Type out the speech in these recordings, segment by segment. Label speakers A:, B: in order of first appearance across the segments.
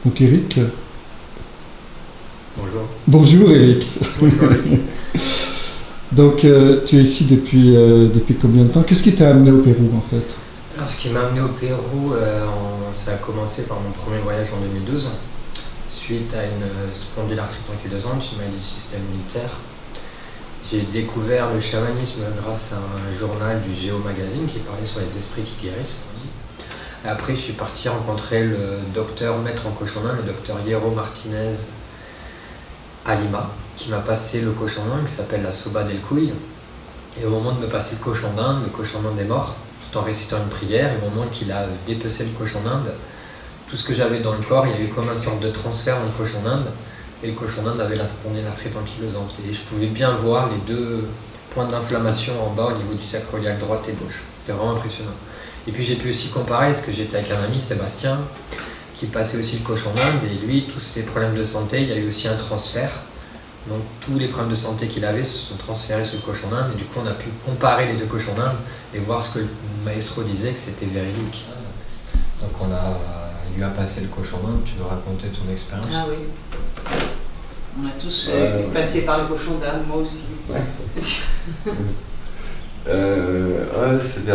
A: Donc Eric.
B: Bonjour.
A: Bonjour Eric.
B: Bonjour Eric.
A: Donc tu es ici depuis combien de temps? Qu'est-ce qui t'a amené au Pérou en fait?
B: Alors, ce qui m'a amené au Pérou, ça a commencé par mon premier voyage en 2012, suite à une spondylarthrite ankylosante, une maladie du système immunitaire. J'ai découvert le chamanisme grâce à un journal du Géo Magazine qui parlait sur les esprits qui guérissent. Et après, je suis parti rencontrer le docteur maître en cochon d'Inde, le docteur Hierro Martinez à Lima, qui m'a passé le cochon d'Inde qui s'appelle la Soba del Cuy. Et au moment de me passer le cochon d'Inde est mort, tout en récitant une prière. Et au moment qu'il a dépecé le cochon d'Inde, tout ce que j'avais dans le corps, il y a eu comme une sorte de transfert dans le cochon d'Inde. Et le cochon d'Inde avait la spondylarthrite ankylosante. Et je pouvais bien voir les deux points d'inflammation en bas au niveau du sacroiliac droite et gauche. C'était vraiment impressionnant. Et puis j'ai pu aussi comparer, parce que j'étais avec un ami, Sébastien, qui passait aussi le cochon d'Inde. Et lui, tous ses problèmes de santé, il y a eu aussi un transfert. Donc tous les problèmes de santé qu'il avait se sont transférés sur le cochon d'Inde. Et du coup, on a pu comparer les deux cochons d'Inde et voir ce que le maestro disait, que c'était véridique. Donc il lui a passé le cochon d'Inde. Tu veux raconter ton expérience?
C: Ah oui. On a tous passé par le cochon d'Inde, moi aussi.
D: Ouais. Ouais, c'était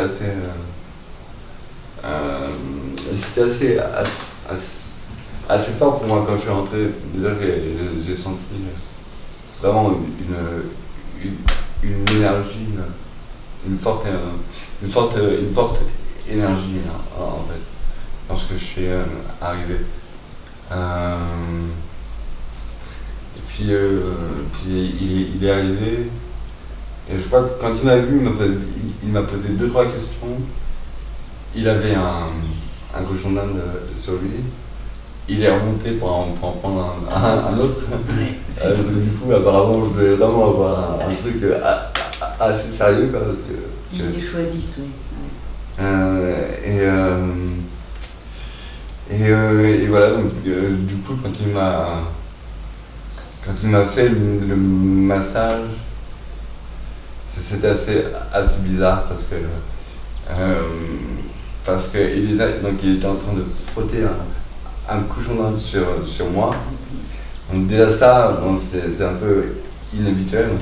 D: assez fort pour moi quand je suis rentré. Déjà, j'ai senti vraiment une énergie, une forte énergie en fait, lorsque je suis arrivé. Et puis il est arrivé, et je crois que quand il m'a vu, il m'a posé 2-3 questions. Il avait un cochon d'Inde sur lui. Il est remonté pour en prendre un autre. Du coup, apparemment, je devais vraiment avoir un truc assez sérieux. Quoi,
C: ils les choisissent, oui.
D: Et voilà, donc, du coup, quand il m'a fait le massage, c'était assez bizarre parce que il était en train de frotter un cochon d'Inde sur moi. Donc déjà ça, bon, c'est un peu inhabituel. Donc,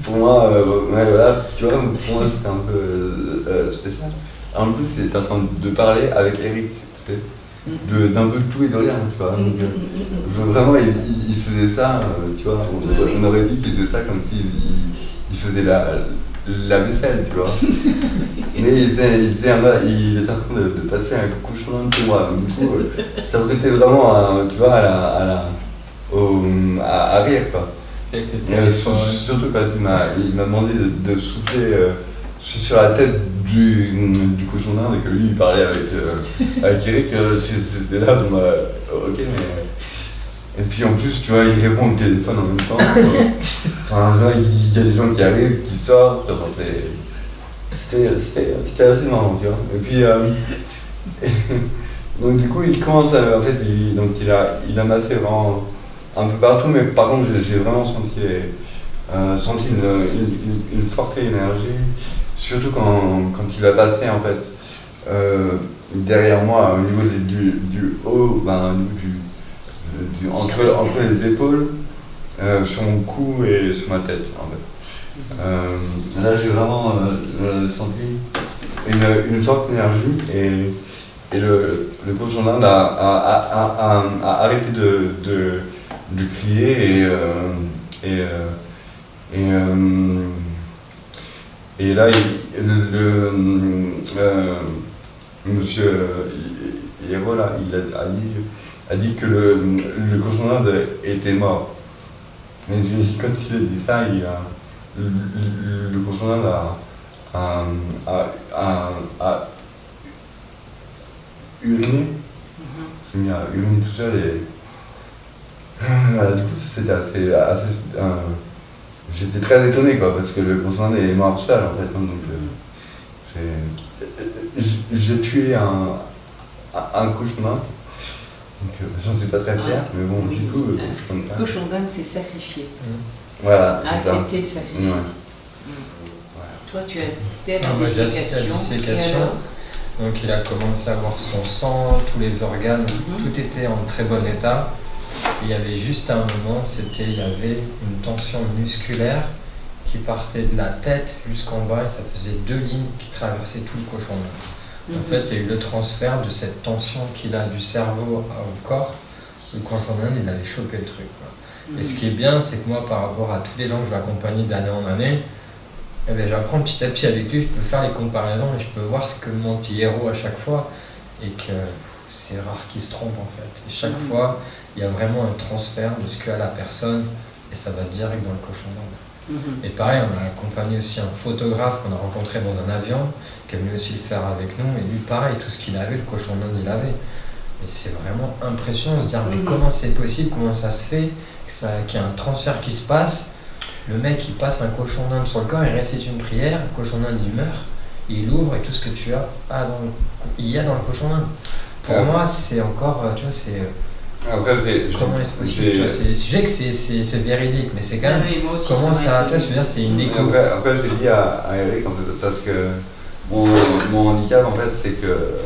D: pour moi, ouais, voilà, tu vois, pour moi c'était un peu spécial. En plus, il était en train de parler avec Eric, tu sais, d'un peu de tout et de rien, tu vois. Donc, vraiment, il faisait ça, tu vois, on aurait dit qu'il faisait ça comme s'il faisait la vaisselle, tu vois. Mais il était en train de passer un cochon d'Inde chez moi. Donc, du coup, ça prêtait vraiment, tu vois, à rire, quoi. Surtout quand il m'a demandé de souffler sur la tête du cochon d'Inde et que lui il parlait avec Eric, c'était là, donc, ok, mais. Et puis en plus, tu vois, il répond au téléphone en même temps. Enfin, là, il y a des gens qui arrivent, qui sortent. Enfin, c'était assez marrant, tu vois. Et puis, donc du coup, il commence à. En fait, il a massé vraiment un peu partout, mais par contre, j'ai vraiment senti une forte énergie, surtout quand il a passé, en fait, derrière moi, au niveau du haut, ben, au niveau entre les épaules, sur mon cou et sur ma tête, en fait. Là, j'ai vraiment senti une forte énergie et le cochon d'Inde a arrêté de crier et là, monsieur Hierro, là, il a dit que le cochon d'Inde était mort. Mais quand il a dit ça, le cochon d'Inde a uriné. S'est mis à uriner tout seul et du coup c'était assez j'étais très étonné, quoi, parce que le cochon d'Inde est mort tout seul, en fait. Donc j'ai tué un cochon d'Inde. Donc j'en suis pas très fier, mais bon, du coup,
C: le cochon d'Inde s'est sacrifié.
D: Voilà,
C: A accepté le sacrifice.
D: Ouais.
C: Toi, tu as assisté à la
B: Moi, j'ai assisté à la
C: dissécation.
B: dissécation. Donc il a commencé à avoir son sang, tous les organes, tout était en très bon état. Il y avait juste un moment, il y avait une tension musculaire qui partait de la tête jusqu'en bas et ça faisait 2 lignes qui traversaient tout le cochon d'Inde. En fait, il y a eu le transfert de cette tension qu'il a du cerveau au corps. Le cochon d'Inde, il avait chopé le truc, quoi. Et ce qui est bien, c'est que moi, par rapport à tous les gens que je vais accompagner d'année en année, eh bien, j'apprends petit à petit avec lui, je peux faire les comparaisons et je peux voir ce que mon petit héros à chaque fois et que c'est rare qu'il se trompe en fait. Et chaque fois, il y a vraiment un transfert de ce qu'a la personne et ça va direct dans le cochon d'Inde. Et pareil, on a accompagné aussi un photographe qu'on a rencontré dans un avion qui est venu aussi le faire avec nous et lui pareil, tout ce qu'il avait, le cochon d'Inde il avait. Et c'est vraiment impressionnant de dire mais comment c'est possible, comment ça se fait, qu'il y a un transfert qui se passe. Le mec il passe un cochon d'Inde sur le corps, il récite une prière, le cochon d'Inde il meurt, il ouvre et tout ce que tu as, il y a dans le cochon d'Inde. Pour moi c'est encore, tu vois, c'est... comment est-ce possible, je sais que c'est véridique, mais c'est quand même... comment ça, tu vois, je veux dire, c'est une écho.
D: Après j'ai dit à Eric en fait, parce que mon handicap en fait c'est que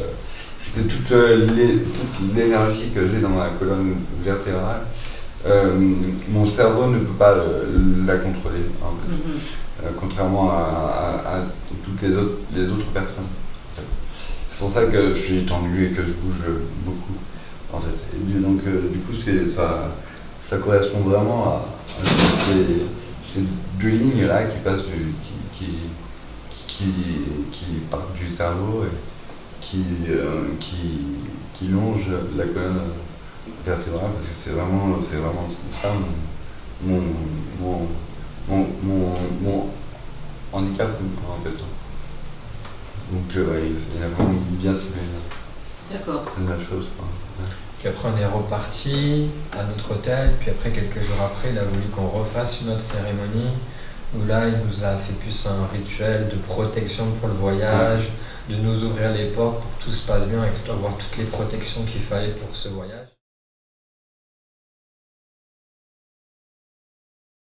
D: toute l'énergie que j'ai dans ma colonne vertébrale, mon cerveau ne peut pas la contrôler, en fait. Contrairement à toutes les autres personnes. C'est pour ça que je suis tendu et que je bouge beaucoup, en fait. Et donc, du coup, ça correspond vraiment à ces 2 lignes-là qui passent qui partent du cerveau et qui longent la colonne vertébrale, parce que c'est vraiment ça mon handicap en fait. Donc il a vraiment bien ciblé la chose.
B: Puis après on est reparti à notre hôtel, puis après quelques jours après il a voulu qu'on refasse une autre cérémonie où là il nous a fait plus un rituel de protection pour le voyage, de nous ouvrir les portes pour que tout se passe bien et avoir toutes les protections qu'il fallait pour ce voyage.